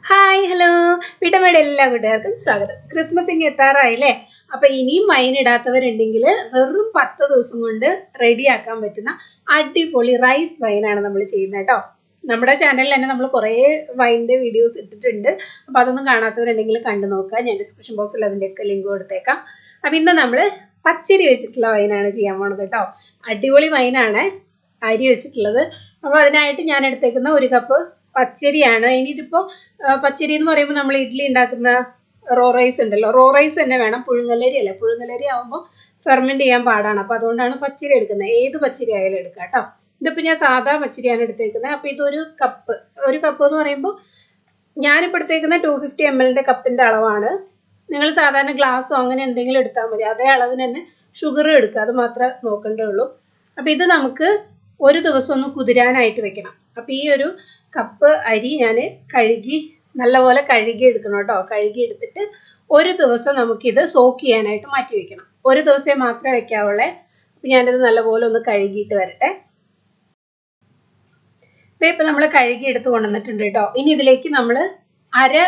Hi hello വീട്ടമ്മയുടെ എല്ലാ കൂട്ടുകാർക്കും സ്വാഗതം. ക്രിസ്മസ് ഇങ്ങ് എത്താറായില്ലേ? അപ്പൊ ഇനിയും വൈൻ ഇടാത്തവരുണ്ടെങ്കിൽ വെറും 10 ദിവസം കൊണ്ട് റെഡിയാക്കാൻ പറ്റുന്ന അടിപൊളി റൈസ് വൈനാണ് നമ്മൾ ചെയ്യുന്നത് കേട്ടോ. നമ്മുടെ ചാനലിൽ തന്നെ നമ്മൾ കുറേ വൈൻ്റെ വീഡിയോസ് ഇട്ടിട്ടുണ്ട്. അപ്പോൾ അതൊന്നും കാണാത്തവരുണ്ടെങ്കിൽ കണ്ടു നോക്കുക. ഞാൻ ഡിസ്ക്രിപ്ഷൻ ബോക്സിൽ അതിൻ്റെയൊക്കെ ലിങ്ക് കൊടുത്തേക്കാം. അപ്പം ഇന്ന് നമ്മൾ പച്ചരി വെച്ചിട്ടുള്ള വൈനാണ് ചെയ്യാൻ പോണത് കേട്ടോ. അടിപൊളി വൈനാണ് അരി വെച്ചിട്ടുള്ളത്. അപ്പോൾ അതിനായിട്ട് ഞാൻ എടുത്തേക്കുന്ന 1 കപ്പ് പച്ചരിയാണ്. ഇനി ഇതിപ്പോൾ പച്ചരി എന്ന് പറയുമ്പോൾ നമ്മൾ ഇഡ്ഡലി ഉണ്ടാക്കുന്ന റോ റൈസ് ഉണ്ടല്ലോ, റോ റൈസ് തന്നെ വേണം, പുഴുങ്ങലരി അല്ല. പുഴുങ്ങലരി ആകുമ്പോൾ ഫെർമെൻറ്റ് ചെയ്യാൻ പാടാണ്. അപ്പോൾ അതുകൊണ്ടാണ് പച്ചരി എടുക്കുന്നത്. ഏത് പച്ചരി ആയാലും എടുക്കാം കേട്ടോ. ഇതിപ്പോൾ ഞാൻ സാധാ പച്ചരിയാണ് എടുത്തേക്കുന്നത്. അപ്പോൾ ഇതൊരു കപ്പ് എന്ന് പറയുമ്പോൾ ഞാനിപ്പോൾ എടുത്തേക്കുന്ന 250 ml കപ്പിൻ്റെ അളവാണ്. നിങ്ങൾ സാധാരണ ഗ്ലാസ്സോ അങ്ങനെ എന്തെങ്കിലും എടുത്താൽ മതി. അതേ അളവിന് തന്നെ ഷുഗറും എടുക്കുക, അത് മാത്രമേ നോക്കേണ്ടേ ഉള്ളൂ. അപ്പോൾ ഇത് നമുക്ക് ഒരു ദിവസം ഒന്ന് കുതിരാനായിട്ട് വെക്കണം. അപ്പോൾ ഈ ഒരു കപ്പ് അരി ഞാൻ നല്ലപോലെ കഴുകി എടുക്കണം കേട്ടോ. കഴുകി എടുത്തിട്ട് ഒരു ദിവസം നമുക്കിത് സോക്ക് ചെയ്യാനായിട്ട് മാറ്റി വെക്കണം. ഒരു ദിവസമേ മാത്രമേ വെക്കാവുള്ളേ. അപ്പം ഞാനിത് നല്ലപോലെ ഒന്ന് കഴുകിയിട്ട് വരട്ടെ. ഇതിപ്പോൾ നമ്മൾ കഴുകി എടുത്ത് കൊണ്ടുവന്നിട്ടുണ്ട് കേട്ടോ. ഇനി ഇതിലേക്ക് നമ്മൾ 1/2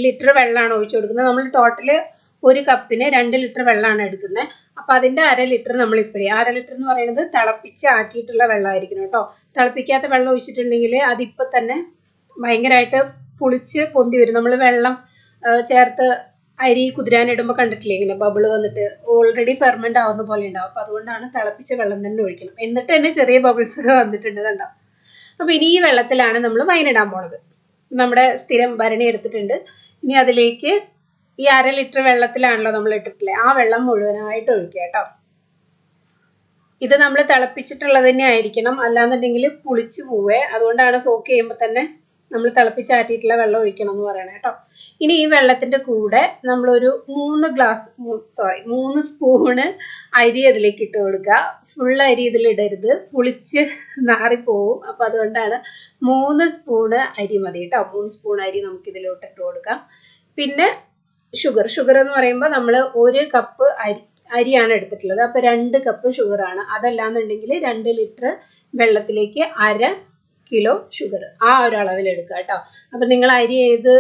ലിറ്റർ വെള്ളമാണ് ഒഴിച്ചു കൊടുക്കുന്നത്. നമ്മൾ ടോട്ടൽ 1 കപ്പിന് 2 ലിറ്റർ വെള്ളമാണ് എടുക്കുന്നത്. അപ്പം അതിൻ്റെ 1/2 ലിറ്റർ നമ്മൾ ഇപ്പോഴേ 1/2 ലിറ്റർ എന്ന് പറയുന്നത് തിളപ്പിച്ച് ആറ്റിയിട്ടുള്ള വെള്ളമായിരിക്കണം കേട്ടോ. തിളപ്പിക്കാത്ത വെള്ളം ഒഴിച്ചിട്ടുണ്ടെങ്കിൽ അതിപ്പോൾ തന്നെ ഭയങ്കരമായിട്ട് പുളിച്ച് പൊന്തി വരും. നമ്മൾ വെള്ളം ചേർത്ത് അരി കുതിരാനിടുമ്പോൾ കണ്ടിട്ടില്ലേ, ഇങ്ങനെ ബബിള് വന്നിട്ട് ഓൾറെഡി ഫെർമെൻ്റ് ആവുന്ന പോലെ ഉണ്ടാവും. അപ്പോൾ അതുകൊണ്ടാണ് തിളപ്പിച്ച വെള്ളം തന്നെ ഒഴിക്കണം. എന്നിട്ട് തന്നെ ചെറിയ ബബിൾസ് ഒക്കെ വന്നിട്ടുണ്ട് കണ്ടോ. അപ്പോൾ ഇനി ഈ വെള്ളത്തിലാണ് നമ്മൾ വൈനിടാൻ പോണത്. നമ്മുടെ സ്ഥിരം ഭരണി എടുത്തിട്ടുണ്ട്. ഇനി അതിലേക്ക് ഈ 1/2 ലിറ്റർ വെള്ളത്തിലാണല്ലോ നമ്മൾ ഇട്ടിട്ടില്ലേ, ആ വെള്ളം മുഴുവനായിട്ട് ഒഴിക്കുക കേട്ടോ. ഇത് നമ്മൾ തിളപ്പിച്ചിട്ടുള്ളത് തന്നെ ആയിരിക്കണം, അല്ലാന്നുണ്ടെങ്കിൽ പുളിച്ചു പോവേ. അതുകൊണ്ടാണ് സോക്ക് ചെയ്യുമ്പോൾ തന്നെ നമ്മൾ തിളപ്പിച്ചാറ്റിയിട്ടുള്ള വെള്ളം ഒഴിക്കണം എന്ന് പറയണേ കേട്ടോ. ഇനി ഈ വെള്ളത്തിൻ്റെ കൂടെ നമ്മളൊരു 3 സ്പൂണ് അരി അതിലേക്ക് ഇട്ട് കൊടുക്കുക. ഫുൾ അരി ഇതിലിടരുത്, പുളിച്ച് നാറിപ്പോവും. അപ്പോൾ അതുകൊണ്ടാണ് 3 സ്പൂണ് അരി മതി കേട്ടോ. 3 സ്പൂൺ അരി നമുക്കിതിലോട്ട് ഇട്ട് കൊടുക്കാം. പിന്നെ ഷുഗർ എന്ന് പറയുമ്പോൾ നമ്മൾ 1 കപ്പ് അരിയാണ് എടുത്തിട്ടുള്ളത്. അപ്പോൾ 2 കപ്പ് ഷുഗറാണ്. അതല്ലാന്നുണ്ടെങ്കിൽ 2 ലിറ്റർ വെള്ളത്തിലേക്ക് 1/2 കിലോ ഷുഗർ, ആ ഒരു അളവിൽ എടുക്കുക കേട്ടോ. അപ്പം നിങ്ങൾ അരി ഏത്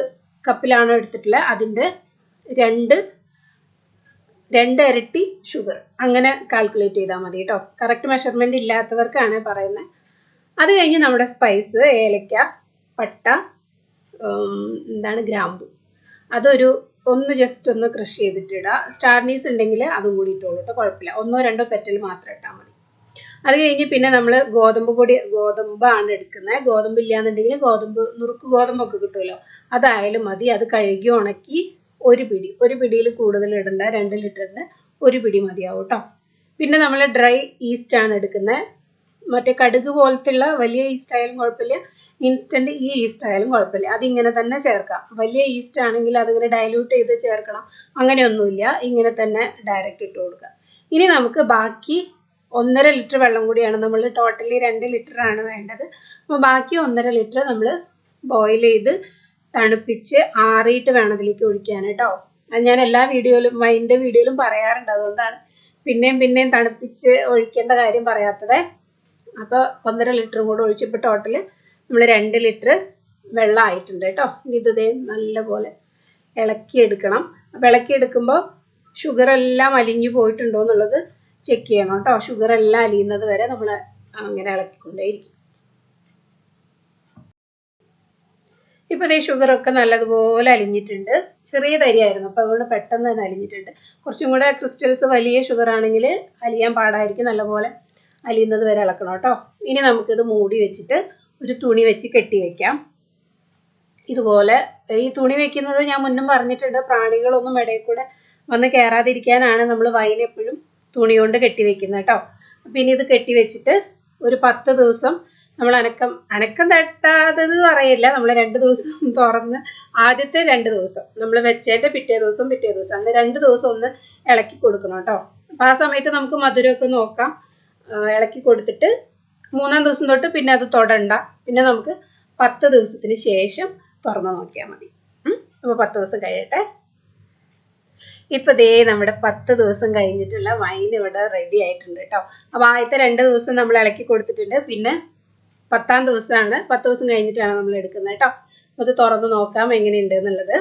കപ്പിലാണോ എടുത്തിട്ടുള്ളത് അതിൻ്റെ 2 ഇരട്ടി ഷുഗർ, അങ്ങനെ കാൽക്കുലേറ്റ് ചെയ്താൽ മതി കേട്ടോ. കറക്റ്റ് മെഷർമെൻറ്റ് ഇല്ലാത്തവർക്കാണ് പറയുന്നത്. അത് കഴിഞ്ഞ് നമ്മുടെ സ്പൈസ്, ഏലക്ക, പട്ട, ഗ്രാമ്പു, അതൊരു ജസ്റ്റ് ഒന്ന് ക്രഷ് ചെയ്തിട്ടിടുക. സ്റ്റാർ അനീസ് ഉണ്ടെങ്കിൽ അതും കൂടി ഇട്ടോളൂ കേട്ടോ, കുഴപ്പമില്ല. 1-2 പെറ്റൽ മാത്രം ഇട്ടാൽ മതി. അത് കഴിഞ്ഞ് പിന്നെ നമ്മൾ ഗോതമ്പാണ് എടുക്കുന്നത്. ഗോതമ്പ് ഇല്ലാന്നുണ്ടെങ്കിൽ നുറുക്ക് ഗോതമ്പൊക്കെ കിട്ടുമല്ലോ, അതായാലും മതി. അത് കഴുകി ഉണക്കി ഒരു പിടിയിൽ കൂടുതൽ ഇടണ്ട. 2 ലിറ്ററിന് 1 പിടി മതിയാവും കേട്ടോ. പിന്നെ നമ്മൾ ഡ്രൈ ഈസ്റ്റാണ് എടുക്കുന്നത്. മറ്റേ കടുക് പോലത്തുള്ള വലിയ ഈസ്റ്റ് ആയാലും കുഴപ്പമില്ല, ഇൻസ്റ്റൻറ്റ് ഈ ഈസ്റ്റ് ആയാലും കുഴപ്പമില്ല. അതിങ്ങനെ തന്നെ ചേർക്കാം. വലിയ ഈസ്റ്റ് ആണെങ്കിൽ അതിങ്ങനെ ഡയലൂട്ട് ചെയ്ത് ചേർക്കണം, അങ്ങനെയൊന്നുമില്ല. ഇങ്ങനെ തന്നെ ഡയറക്റ്റ് ഇട്ട് കൊടുക്കുക. ഇനി നമുക്ക് ബാക്കി 1.5 ലിറ്റർ വെള്ളം കൂടിയാണ്. നമ്മൾ ടോട്ടലി 2 ലിറ്ററാണ് വേണ്ടത്. അപ്പോൾ ബാക്കി 1.5 ലിറ്റർ നമ്മൾ ബോയിൽ ചെയ്ത് തണുപ്പിച്ച് ആറിയിട്ട് വേണം അതിലേക്ക് ഒഴിക്കാൻ കേട്ടോ. അത് ഞാൻ എല്ലാ വൈൻ്റെ വീഡിയോയിലും പറയാറുണ്ട്. അതുകൊണ്ടാണ് പിന്നെയും തണുപ്പിച്ച് ഒഴിക്കേണ്ട കാര്യം പറയാത്തത്. അപ്പോൾ 1.5 ലിറ്ററും കൂടെ ഒഴിച്ചപ്പോൾ ടോട്ടൽ നമ്മൾ 2 ലിറ്റർ വെള്ളം ആയിട്ടുണ്ട് കേട്ടോ. ഇനി ഇത് നല്ലപോലെ ഇളക്കിയെടുക്കണം. അപ്പോൾ ഇളക്കിയെടുക്കുമ്പോൾ ഷുഗറെല്ലാം അലിഞ്ഞു പോയിട്ടുണ്ടോ എന്നുള്ളത് ചെക്ക് ചെയ്യണം കേട്ടോ. ഷുഗറെല്ലാം അലിയുന്നത് വരെ നമ്മൾ അങ്ങനെ ഇളക്കിക്കൊണ്ടേയിരിക്കും. ഇപ്പോൾ ഈ ഷുഗറൊക്കെ നല്ലതുപോലെ അലിഞ്ഞിട്ടുണ്ട്. ചെറിയ തരിയായിരുന്നു, അപ്പോൾ അതുകൊണ്ട് പെട്ടെന്ന് തന്നെ അലിഞ്ഞിട്ടുണ്ട്. കുറച്ചും കൂടെ ക്രിസ്റ്റൽസ് വലിയ ഷുഗർ ആണെങ്കിൽ അലിയാൻ പാടായിരിക്കും. നല്ലപോലെ അലിയുന്നത് വരെ ഇളക്കണം കേട്ടോ. ഇനി നമുക്കിത് മൂടി വെച്ചിട്ട് ഒരു തുണി വെച്ച് കെട്ടി വയ്ക്കാം. ഇതുപോലെ ഈ തുണി വെക്കുന്നത് ഞാൻ മുന്നും പറഞ്ഞിട്ടുണ്ട്, പ്രാണികളൊന്നും ഇടയിൽ കൂടെ വന്ന് കയറാതിരിക്കാനാണ് നമ്മൾ വൈൻ എപ്പോഴും തുണി കൊണ്ട് കെട്ടി വെക്കുന്നത് കേട്ടോ. അപ്പം ഇനി ഇത് കെട്ടി വെച്ചിട്ട് ഒരു 10 ദിവസം നമ്മൾ അനക്കം തട്ടാതെന്ന് പറയില്ല, നമ്മൾ 2 ദിവസം തുറന്ന് ആദ്യത്തെ 2 ദിവസം നമ്മൾ വെച്ചതിൻ്റെ പിറ്റേ ദിവസം അങ്ങനെ 2 ദിവസം ഒന്ന് ഇളക്കി കൊടുക്കണം കേട്ടോ. അപ്പം ആ സമയത്ത് നമുക്ക് മധുരമൊക്കെ നോക്കാം. ഇളക്കി കൊടുത്തിട്ട് 3-ാം ദിവസം തൊട്ട് പിന്നെ അത് തൊടണ്ട. പിന്നെ നമുക്ക് 10 ദിവസത്തിന് ശേഷം തുറന്ന് നോക്കിയാൽ മതി. അപ്പോൾ 10 ദിവസം കഴിയട്ടെ. ഇപ്പോൾ നമ്മുടെ 10 ദിവസം കഴിഞ്ഞിട്ടുള്ള വൈൻ ഇവിടെ റെഡി ആയിട്ടുണ്ട് കേട്ടോ. അപ്പോൾ ആദ്യത്തെ 2 ദിവസം നമ്മൾ ഇളക്കി കൊടുത്തിട്ടുണ്ട്. പിന്നെ 10ാം ദിവസമാണ്. 10 ദിവസം കഴിഞ്ഞിട്ടാണ് നമ്മൾ എടുക്കുന്നത് കേട്ടോ. അത് തുറന്ന് നോക്കാം എങ്ങനെയുണ്ട് എന്നുള്ളത്.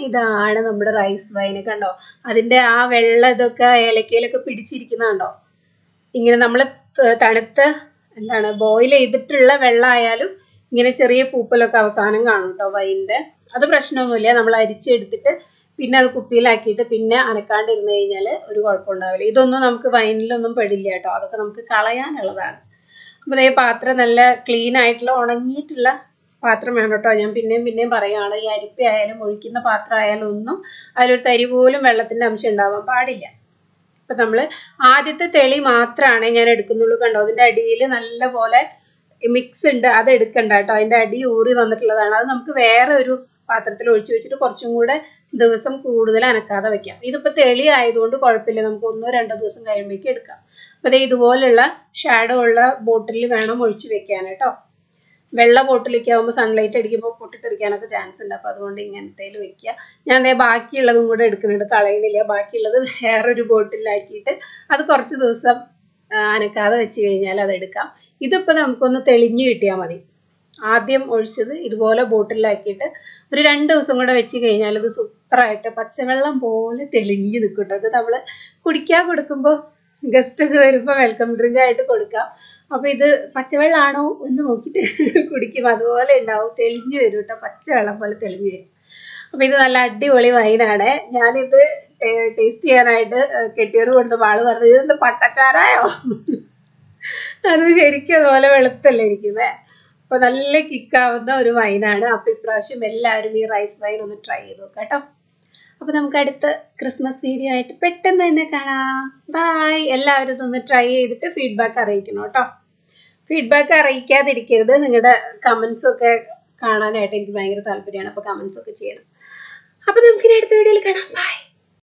ഇതാണ് നമ്മുടെ റൈസ് വൈൻ. കണ്ടോ, അതിൻ്റെ ആ വെള്ളം ഇതൊക്കെ ഏലക്കയിലൊക്കെ പിടിച്ചിരിക്കുന്നുണ്ടോ. ഇങ്ങനെ നമ്മൾ തണുത്ത ബോയിൽ ചെയ്തിട്ടുള്ള വെള്ളമായാലും ഇങ്ങനെ ചെറിയ പൂപ്പലൊക്കെ അവസാനം കാണും കേട്ടോ വൈനിൻ്റെ. അത് പ്രശ്നമൊന്നുമില്ല. നമ്മൾ അരിച്ചെടുത്തിട്ട് പിന്നെ അത് കുപ്പിയിലാക്കിയിട്ട് പിന്നെ അനക്കാണ്ടിരുന്ന് കഴിഞ്ഞാൽ ഒരു കുഴപ്പമുണ്ടാവില്ല. ഇതൊന്നും നമുക്ക് വൈനിലൊന്നും പെടില്ല കേട്ടോ. അതൊക്കെ നമുക്ക് കളയാനുള്ളതാണ്. അപ്പോൾ ഈ പാത്രം നല്ല ക്ലീൻ ആയിട്ടുള്ള ഉണങ്ങിയിട്ടുള്ള പാത്രം വേണം കേട്ടോ. ഞാൻ പിന്നെയും പറയുകയാണ്, ഈ അരിപ്പ ആയാലും ഒഴിക്കുന്ന പാത്രം ആയാലും ഒന്നും അതിലൊരു തരി പോലും വെള്ളത്തിൻ്റെ അംശം ഉണ്ടാവാൻ പാടില്ല. അപ്പം നമ്മൾ ആദ്യത്തെ തെളി മാത്രമാണ് ഞാൻ എടുക്കുന്നുള്ളൂ. കണ്ടോ, അതിൻ്റെ അടിയിൽ നല്ല പോലെ മിക്സ് ഉണ്ട്, അത് എടുക്കണ്ട കേട്ടോ. അതിൻ്റെ അടി ഊറി വന്നിട്ടുള്ളതാണ്. അത് നമുക്ക് വേറെ ഒരു പാത്രത്തിൽ ഒഴിച്ച് വെച്ചിട്ട് കുറച്ചും കൂടെ ദിവസം കൂടുതൽ അനക്കാതെ വെക്കാം. ഇതിപ്പോൾ തെളി ആയതുകൊണ്ട് കുഴപ്പമില്ല, നമുക്ക് 1-2 ദിവസം കഴിയുമ്പോഴേക്കും എടുക്കാം. അപ്പോൾ ഇതുപോലുള്ള ഷാഡോ ഉള്ള ബോട്ടിലിൽ വേണം ഒഴിച്ച് വെക്കാൻ കേട്ടോ. വെള്ള ബോട്ടിലൊക്കെ ആകുമ്പോൾ സൺലൈറ്റ് അടിക്കുമ്പോൾ പൊട്ടിത്തെറിക്കാനൊക്കെ ചാൻസ് ഉണ്ട്. അപ്പോൾ അതുകൊണ്ട് ഇങ്ങനത്തേൽ വെക്കുക. ഞാൻ ബാക്കിയുള്ളതും കൂടെ എടുക്കുന്നുണ്ട്, കളയുന്നില്ല. ബാക്കിയുള്ളത് വേറൊരു ബോട്ടിലാക്കിയിട്ട് അത് കുറച്ച് ദിവസം അനക്കാതെ വെച്ച് കഴിഞ്ഞാൽ അതെടുക്കാം. ഇതിപ്പോൾ നമുക്കൊന്ന് തെളിഞ്ഞ് കിട്ടിയാൽ മതി. ആദ്യം ഒഴിച്ചത് ഇതുപോലെ ബോട്ടിലാക്കിയിട്ട് ഒരു 2 ദിവസം കൂടെ വെച്ച് കഴിഞ്ഞാൽ ഇത് സൂപ്പറായിട്ട് പച്ചവെള്ളം പോലെ തെളിഞ്ഞ് നിൽക്കും കേട്ടോ. അത് നമ്മൾ കുടിക്കാൻ കൊടുക്കുമ്പോൾ ഗസ്റ്റൊക്കെ വരുമ്പോൾ വെൽക്കം ഡ്രിങ്ക് ആയിട്ട് കൊടുക്കാം. അപ്പോൾ ഇത് പച്ചവെള്ളമാണോ എന്ന് നോക്കിയിട്ട് കുടിക്കും. അതുപോലെ ഉണ്ടാവും, തെളിഞ്ഞ് വരും കേട്ടോ, പച്ചവെള്ളം പോലെ തെളിഞ്ഞ് വരും. അപ്പോൾ ഇത് നല്ല അടിപൊളി വൈനാണ്. ഞാനിത് ടേസ്റ്റ് ചെയ്യാനായിട്ട് കെട്ടിയവർ കൊടുത്തപ്പോൾ ആൾ പറഞ്ഞത് ഇതെന്ത് പട്ടച്ചാരായോ, അത് ശരിക്കും അതുപോലെ വെളുത്തല്ലേ ഇരിക്കുന്നത്. അപ്പോൾ നല്ല കിക്കാവുന്ന ഒരു വൈനാണ്. അപ്പോൾ ഇപ്രാവശ്യം എല്ലാവരും ഈ റൈസ് വൈൻ ഒന്ന് ട്രൈ ചെയ്ത് നോക്കാം കേട്ടോ. അപ്പോൾ നമുക്ക് അടുത്ത ക്രിസ്മസ് വീഡിയോ ആയിട്ട് പെട്ടെന്ന് തന്നെ കാണാം. ബൈ. എല്ലാവരും ഇതൊന്ന് ട്രൈ ചെയ്തിട്ട് ഫീഡ്ബാക്ക് അറിയിക്കണം കേട്ടോ. ഫീഡ്ബാക്ക് അറിയിക്കാതിരിക്കരുത്. നിങ്ങളുടെ കമൻസൊക്കെ കാണാനായിട്ട് എനിക്ക് ഭയങ്കര താല്പര്യമാണ്. അപ്പോൾ കമൻസൊക്കെ ചെയ്യണം. അപ്പോൾ നമുക്കിനി അടുത്ത വീഡിയോയിൽ കാണാം. ബൈ.